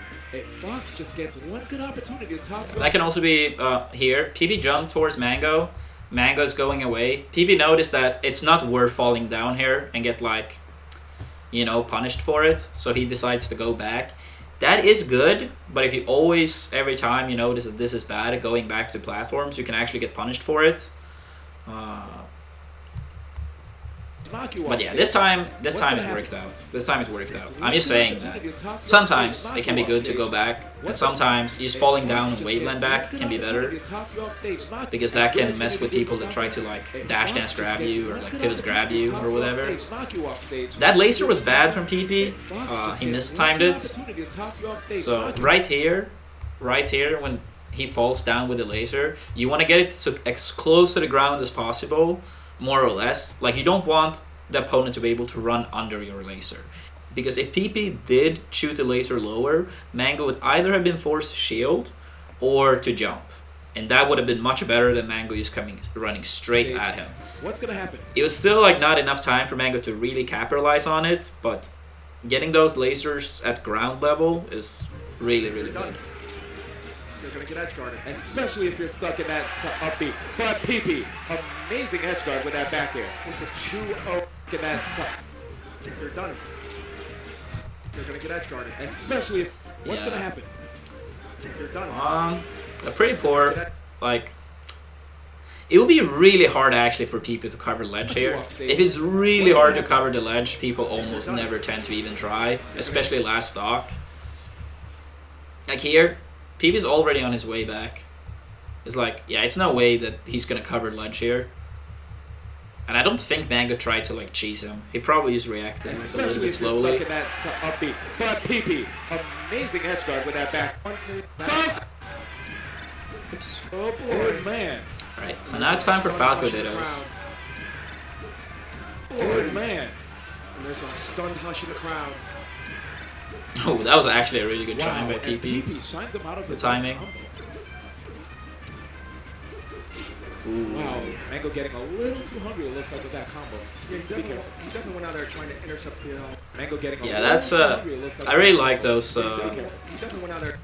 Fox just gets one good opportunity to toss you off. That can also be here. PP jumped towards Mang0. Mang0's going away. PP noticed that it's not worth falling down here and get like, you know, punished for it. So he decides to go back. That is good, but if you always, every time you notice that this is bad, going back to platforms, you can actually get punished for it. But yeah, this time it worked out. This time it worked out. I'm just saying that sometimes it can be good to go back, and sometimes just falling down and waveland back can be better, because that can mess with people that try to like dash dance grab you or like pivot grab you or whatever. That laser was bad from PP. He mistimed it. So right here when he falls down with the laser, you want to get it so as close to the ground as possible. More or less. Like, you don't want the opponent to be able to run under your laser. Because if PP did shoot the laser lower, Mang0 would either have been forced to shield, or to jump. And that would have been much better than Mang0 just running straight at him. What's gonna happen? It was still like not enough time for Mang0 to really capitalize on it, but getting those lasers at ground level is really, really good. You're gonna get edge guarded. Especially if you're stuck in that upbeat. But PP, amazing edge guard with that back air. With the 2-0, In that you're done. You're gonna get edge guarded. especially if what's Yeah. gonna happen? You're done. A pretty poor, like, it would be really hard actually for people to cover ledge here. If it's really hard to cover the ledge, people almost never tend to even try, especially last stock. Like here, PP's already on his way back. It's like, yeah, it's no way that he's gonna cover ledge here. And I don't think Mang0 tried to like cheese him. He probably just reacted like, a little Especially bit if you're slowly. stuck in that upbeat. But PP, amazing edge guard with that back. Oops. Oh Oh boy. man. Alright, so now it's time for Falco Dittos. Oh man. And there's a stunned hush in the crowd. Oh, that was actually a really good Wow. shine by And PP. PP shines him out of The his timing. combo. Ooh. Wow, Mang0 getting a little too hungry, it looks like, with that combo. Yeah, Be careful. he definitely went out there trying to intercept the. Mango getting a Yeah, little that's too hungry, it looks like. I really like those He definitely went out there.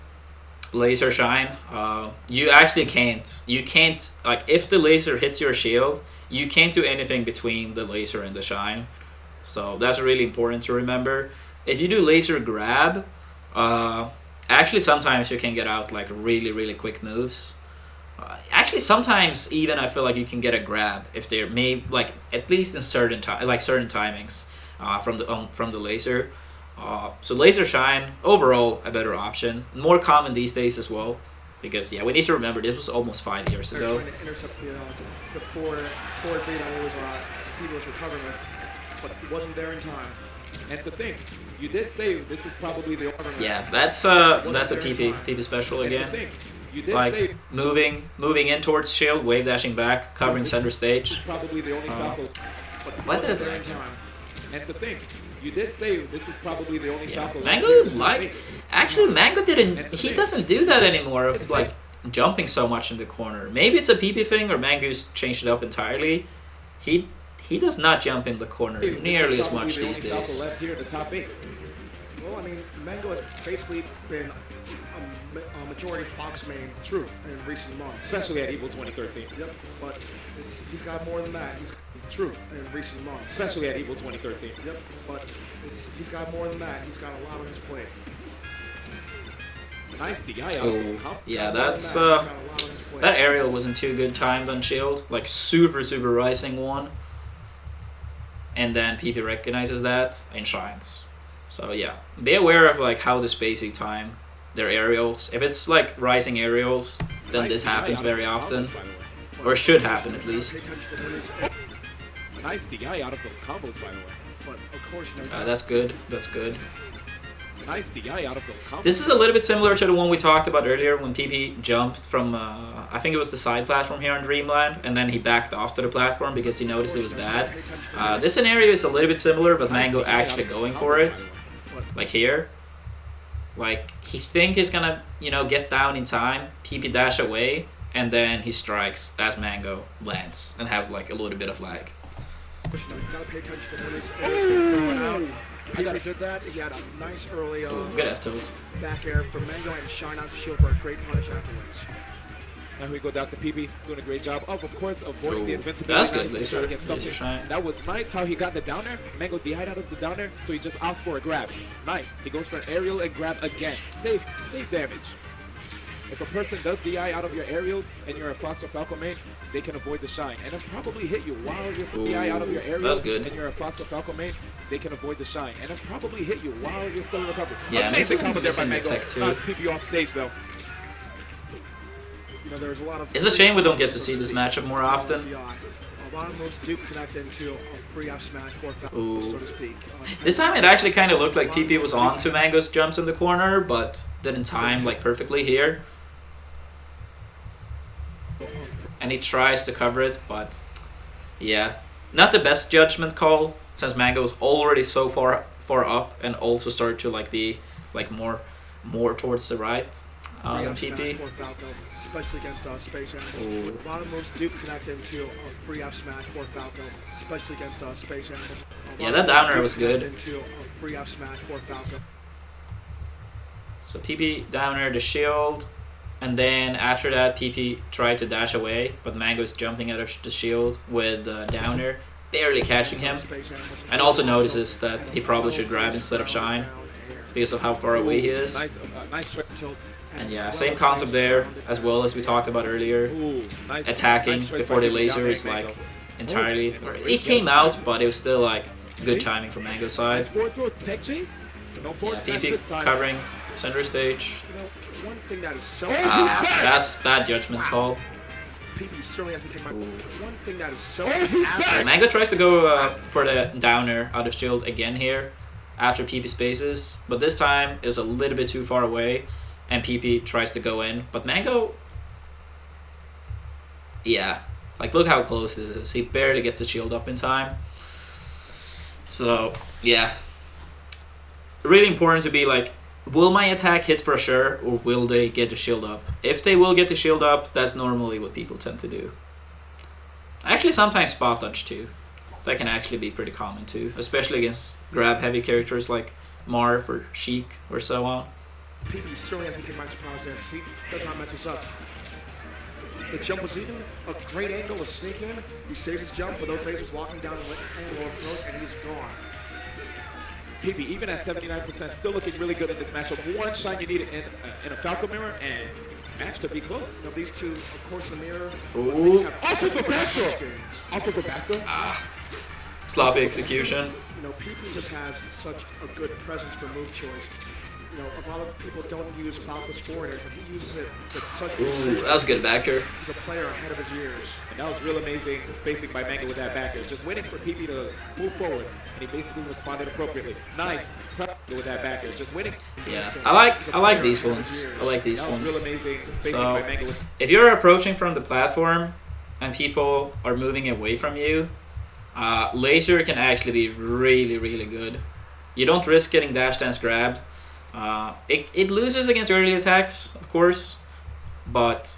laser shine. You actually can't. You can't, like, if the laser hits your shield, you can't do anything between the laser and the shine. So that's really important to remember. If you do laser grab, actually sometimes you can get out like really, really quick moves. Actually, sometimes even I feel like you can get a grab if they're made like at least in certain certain timings from the laser. So laser shine overall a better option, more common these days as well, because yeah, we need to remember this was almost 5 years They're ago. trying to intercept the forward beat that he was recovering with, but it wasn't there in time. And to think, you did say this is probably the only. Yeah, that's a PP special And to again. think, you did Like say moving in towards shield, wave dashing back, covering center this is stage. probably the only Falco. But it Why wasn't did there I in like him? time. And to think, you did say this is probably the only Yeah, Falco. Mang0 like actually Mang0 didn't. He doesn't do that anymore of like jumping so much in the corner. Maybe it's a PP thing or Mang0's changed it up entirely. He does not jump in the corner nearly as much these days. Left here in the top 8. Well, I mean, Mang0 has basically been a majority Fox main True. in recent months. Especially at Evo 2013. Yep, but he's got more than that. He's True. in recent months. Especially at Evo 2013. Yep, but he's got more than that. He's got a lot on his plate. Nice DI out of Oh, his comp. yeah, More than that's He's got a lot on his plate. that aerial wasn't too good timed on shield, like super rising one. And then PP recognizes that and shines. So yeah, be aware of like how the spacey time their aerials. If it's like rising aerials, then Nice this DI happens out of very his often, combos, by the way. or should happen at least. Nice DI out of those combos, by the way. But of course, you know, That's good. That's good. Nice DI out of those combos. This is a little bit similar to the one we talked about earlier when PP jumped from, I think it was the side platform here on Dreamland, and then he backed off to the platform because he noticed it was bad. This scenario is a little bit similar, but Mang0 actually going for it, like here. Like, he think he's gonna, you know, get down in time, PP dash away, and then he strikes as Mang0 lands and have like a little bit of lag. you gotta pay attention to when he's throwing out. Peter did that. He had a nice early Good F tilt. back air from Mang0 and shine out the shield for a great punish afterwards. Now here we go, Dr. PB doing a great job of course, avoiding the Ooh, invincibility. that's good, Nice to laser- try to get something. laser shine. That was nice how he got the downer. Mang0 DI'd out of the downer, so he just opts for a grab. Nice. He goes for an aerial and grab again. Safe damage. If a person does DI out of your aerials and you're a Fox or Falco main, they can avoid the shine. And then probably hit you while you're DI out of your aerials that's good. and you're a Fox or Falco main, they can avoid the shine. And then probably hit you while you're still in recovery. Yeah, Amazing missing- combo there by missing the tech Mang0. too. Knocks PP off stage though. You know, there's a lot of. It's a shame we don't get to see this matchup more often. A lot of moves do connect into a free F smash for Falco, Ooh. so to speak. This time it actually kind of looked like PP was on to Mang0's jumps in the corner, but didn't time like perfectly here. And he tries to cover it, but yeah, not the best judgment call since Mang0's already so far up and also started to like be like more towards the right. on Free F PP. smash for Falco, especially against Space Animals. Ooh. A lot of moves do connect into a free F smash for Falco, especially against Space Animals. A Yeah, lot that of moves downer do was connect good. Into a free F smash for Falco. So PP downer the shield, and then after that PP tried to dash away, but Mango's jumping out of the shield with downer, barely catching him, and also notices that he probably should grab instead of shine because of how far away he is. Nice trick. And yeah, same concept there as well as we talked about earlier. Attacking before the laser is like entirely. It came out, but it was still like good timing from Mango's side. Forward throw tech chase. No Yeah, forward smash this PP time. covering center stage. You know, one thing that is so That's bad judgment call. PP certainly has to take my. Ooh. One thing that is so Mango tries to go for the downer out of shield again here after PP spaces, but this time it was a little bit too far away and PP tries to go in, but Mango, yeah, like look how close this is. He barely gets the shield up in time. So yeah, really important to be like, will my attack hit for sure, or will they get the shield up? If they will get the shield up, that's normally what people tend to do. Actually, sometimes spot dodge too. That can actually be pretty common too, especially against grab heavy characters like Marv or Sheik or so on. PP certainly has to take my surprise and he does not mess us up. The jump was even a great angle to sneak in. He saves his jump, but those lasers locking down the angle of approach, and he's gone. PP, even at 79%, still looking really good in this matchup. One shine you need in a Falco mirror, and match could be close. Now these two, of course, in the mirror. Ooh. Off of a back throw. Off of a back throw. Sloppy execution. You know, PP just has such a good presence for move choice. You know, a lot of people don't use Falco's forward air, but he uses it with such Ooh, that was good backer. He's a player ahead of his years. And that was real amazing spacing by Mang0 with that backer. Just waiting for PP to move forward, and he basically responded appropriately. Nice with that backer. Just waiting. Yeah, I like these ones. I like these That was real ones. amazing spacing So, by Mang0 with if you're approaching from the platform and people are moving away from you, laser can actually be really, really good. You don't risk getting dash dance grabbed. It loses against early attacks, of course, but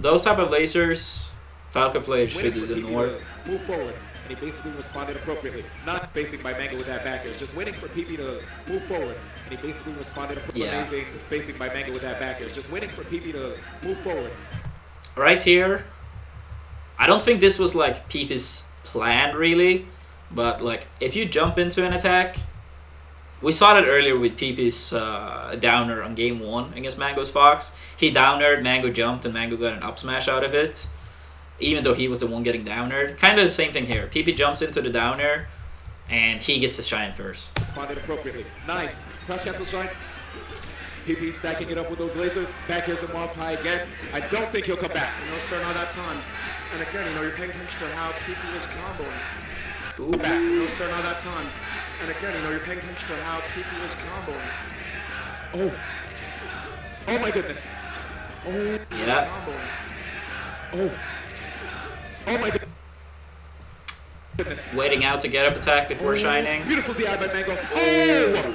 those type of lasers, Falco players should do them more. move forward, and he basically responded appropriately. Not basing by Mang0 with that backer, just waiting for PP to move forward, and he basically responded appropriately. Yeah. Amazing spacing by Mang0 with that backer, just waiting for PP to move forward. Right here, I don't think this was like PP's plan really, but like if you jump into an attack, we saw that earlier with PP's downer on game 1 against Mango's Fox. He downered, Mang0 jumped, and Mang0 got an up smash out of it, even though he was the one getting downered. Kind of the same thing here. PP jumps into the downer, and he gets a shine first. Responded appropriately. Nice. Crouch cancel shine. PP stacking it up with those lasers. Back here's him off high again. I don't think he'll come back. You know, sir, not that time. And again, you know, you're paying attention to how PP is comboing. Ooh. Back. No, sir, not that time. And again, you know, you're paying attention to how PP is comboing. Oh. Oh my goodness. Oh. Yeah. Comboing. Oh. Oh my goodness. Waiting out to get up attack before shining. Beautiful DI by Mang0. Oh!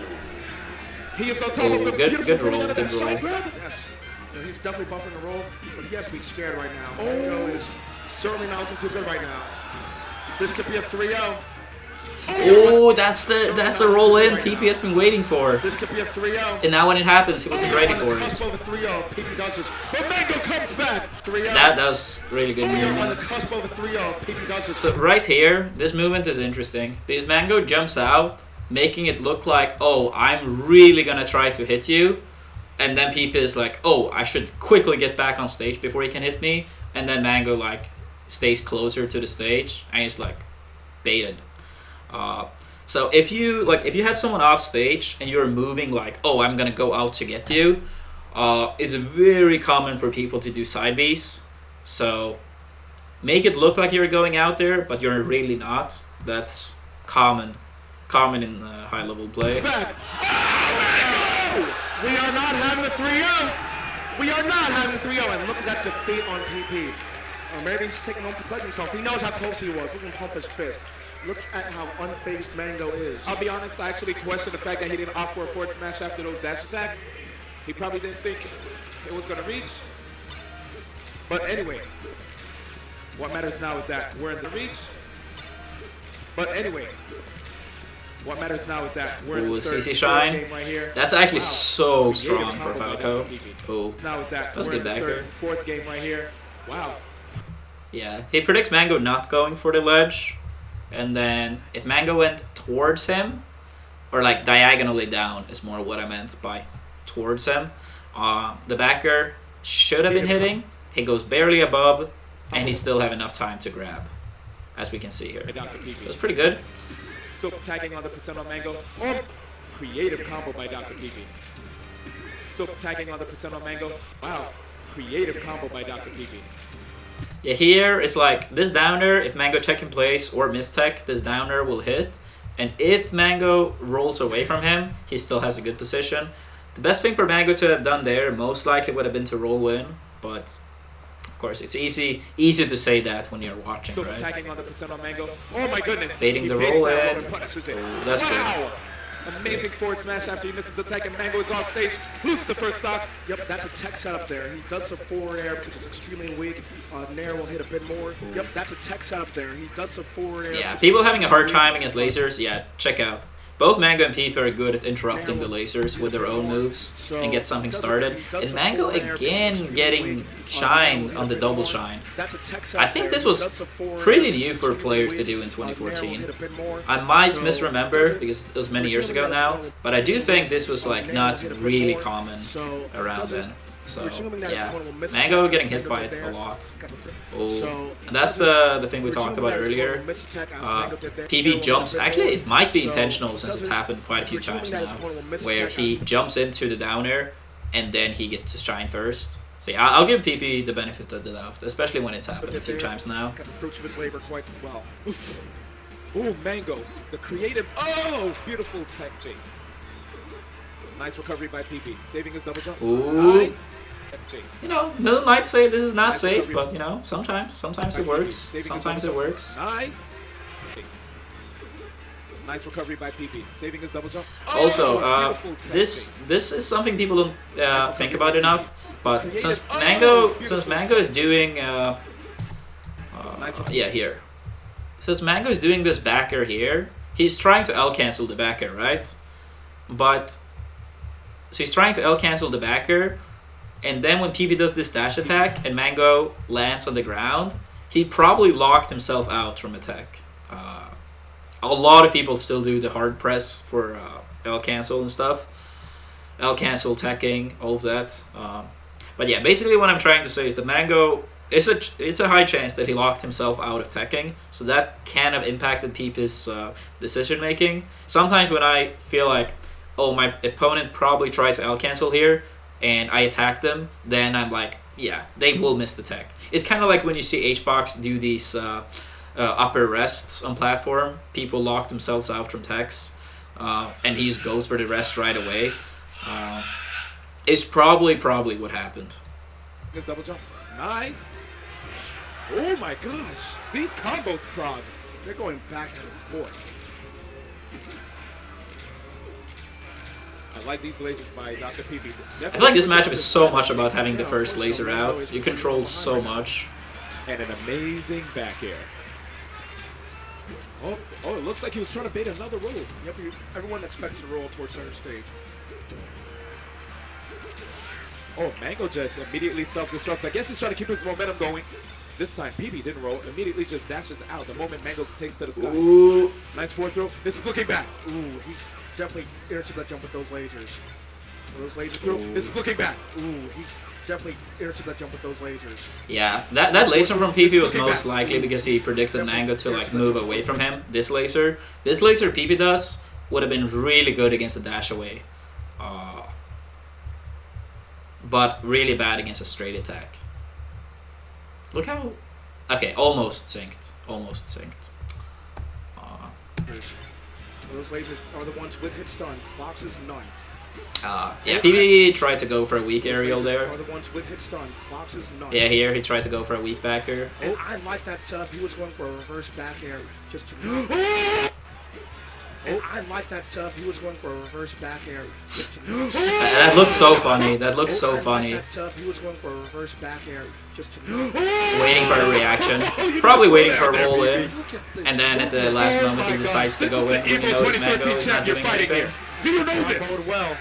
He is on top of Ooh, him. good Beautiful roll, coming out of good that roll. shine grab. Yes. You know, he's definitely buffing the roll, but he has to be scared right now. Mang0 is certainly not looking too good right now. This could be a 3-0. Oh, that's a roll in PP has been waiting for. This could be a 3-0. And now when it happens, he wasn't ready On for the cusp it. of the 3-0, PP does this. But Mang0 comes back. 3-0. That was really good On the movement. cusp of the 3-0, PP does this. So right here, this movement is interesting because Mang0 jumps out, making it look like, oh, I'm really gonna try to hit you, and then PP is like, oh, I should quickly get back on stage before he can hit me, and then Mang0 like stays closer to the stage and he's like baited. So if you have someone off stage and you're moving like, oh, I'm gonna go out to get you, it's very common for people to do side Bs. So make it look like you're going out there, but you're really not. That's common in high level play. Back. We are not having a 3-0. We are not having a 3-0. And look at that defeat on PP. Or maybe he's taking home to collect himself. He knows how close he was. Look at him pump his fist. Look at how unfazed Mang0 is. I'll be honest, I actually question the fact that he didn't opt for a forward smash after those dash attacks. He probably didn't think it was going to reach. But anyway, what matters now is that we're in the reach. But anyway, what matters now is that we're in the CC third Shine. game right here. That's actually so Creative strong for combo by Falco. Dr. PP. Oh, Now is that that's we're good in the backer. third, fourth game right here. Wow. Yeah, he predicts Mang0 not going for the ledge, and then if Mang0 went towards him, or like diagonally down is more what I meant by towards him, the backer should have been hitting. He goes barely above, and he still have enough time to grab, as we can see here. So it's pretty good. Still tagging on the percent on Mang0. Oh, creative combo by Dr. PP. Still tagging on the percent on Mang0. Wow, creative combo by Dr. PP. Yeah, here it's like this downer, if Mang0 tech in place or mistech, this downer will hit. And if Mang0 rolls away from him, he still has a good position. The best thing for Mang0 to have done there most likely would have been to roll in, but of course it's easy to say that when you're watching, Still right? tagging on the percent on Mang0. Oh my goodness. Baiting He the baits roll that in. and punishes it. Oh, that's wow. Amazing forward smash after he misses the tech and Mang0 is off stage. Loses the first stock. Yep, that's a tech setup there. He does the forward air because it's extremely weak. Nair will hit a bit more. Yep, that's a tech setup there. He does the forward air. Yeah, people having a hard time against lasers, yeah, check out. Both Mang0 and Peep are good at interrupting the lasers with their own moves and get something started. And Mang0 again getting shine on the double shine. I think this was pretty new for players to do in 2014. I might misremember because it was many years ago now, but I do think this was like not really common around then. So yeah, Mang0 getting hit by it a lot. Oh, and that's the thing we talked about earlier. PB jumps. Actually, it might be intentional since it's happened quite a few times now, where he jumps into the down air and then he gets to shine first. So yeah, I'll give PP the benefit of the doubt, especially when it's happened a few times now. Ooh, Mang0, the creatives. Oh, beautiful tech chase. Nice recovery by PP, saving his double jump. Ooh. Nice tech chase. You know, Mill might say this is not safe, but you know, sometimes it works. Sometimes it works. Nice. Nice recovery by PP, saving his double jump. Also, beautiful tech this chase. is something people don't think about enough. But since Mang0 is doing, yeah, here. Since Mang0 is doing this backer here, he's trying to L cancel the backer, right? But so he's trying to L cancel the backer, and then when PB does this dash attack and Mang0 lands on the ground, he probably locked himself out from attack. A lot of people still do the hard press for L cancel and stuff. L cancel, teching, all of that. But yeah, basically what I'm trying to say is that Mang0, it's a high chance that he locked himself out of teching, so that can have impacted Peep's decision making. Sometimes when I feel like, oh, my opponent probably tried to L cancel here, and I attack them, then I'm like, yeah, they will miss the tech. It's kind of like when you see HBox do these upper rests on platform. People lock themselves out from techs, and he just goes for the rest right away. It's probably what happened. This double jump. Nice. Oh my gosh. These combos, Prague. They're going back and forth. I like these lasers by Dr. PP. I feel like this matchup is so much about having the first laser out. You control so much. And an amazing back air. Oh, it looks like he was trying to bait another roll. Yep, everyone expects to roll towards center stage. Oh, Mang0 just immediately self-destructs. I guess he's trying to keep his momentum going. This time, PB didn't roll. Immediately just dashes out the moment Mang0 takes to the skies. Ooh. Nice forward throw. This is looking back. Ooh, he definitely intercepted that jump with those lasers. Those laser Ooh. This is looking back. Ooh, he definitely intercepted that jump with those lasers. Yeah, that laser from PP was most likely because he predicted Mang0 to like move away from him. This laser PP does would have been really good against the dash away. But really bad against a straight attack. Look how... Okay, almost synced. Almost synced. Those lasers are the ones with hit stun. Boxes, none. Yeah, PB tried to go for a weak aerial there. Are the ones with hit stun. Boxes, none. Yeah, here he tried to go for a weak backer. And I like that setup. He was going for a reverse back air just to... And I like that sub. He was going for a reverse back air. Just to knock. That looks so funny. That looks so I like funny. that sub. He was going for a reverse back air. Just to knock. Waiting for a reaction. You Probably just waiting saw for a that, roll baby. in. Look at this. And then at the last Oh moment he my decides gosh, to go in. This is He the knows Evo Mang0 2013 is not champ you're doing fighting anything. here. Do you know Not this? going well.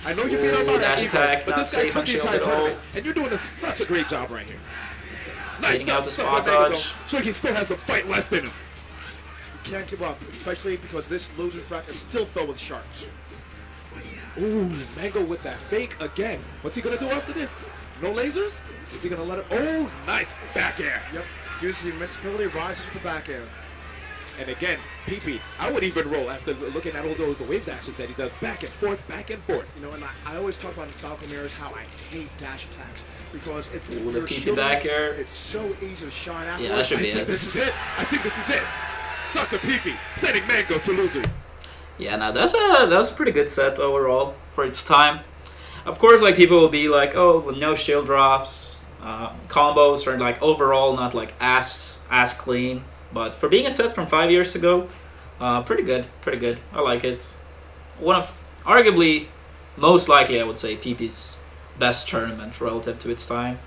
I know you beat Armada at dash Evo, attack, but not this guy safe took on the shield entire at all. tournament, and you're doing such a great job right here. Nice Getting out the stuff spot by Mang0, dodge. so he still has some fight left in him. You can't give up, especially because this loser's bracket is still filled with sharks. Ooh, Mang0 with that fake again. What's he gonna do after this? No lasers? Is he gonna let it? Oh, nice back air. Yep. Uses the invincibility, rises with the back air. And again, PP, I would even roll after looking at all those wave dashes that he does back and forth, back and forth. You know, and I always talk about Falcon Mirrors how I hate dash attacks because if Ooh, the you're PP shielding back it, air. it's so easy to shine afterwards. Yeah, that should I be think it. this is it. I think this is it. Dr. PP sending Mang0 to loser. Yeah, now that's a pretty good set overall for its time. Of course, like people will be like, oh, no shield drops, combos are like overall not like as clean, but for being a set from 5 years ago, pretty good. I like it. One of arguably, most likely, I would say PP's best tournament relative to its time.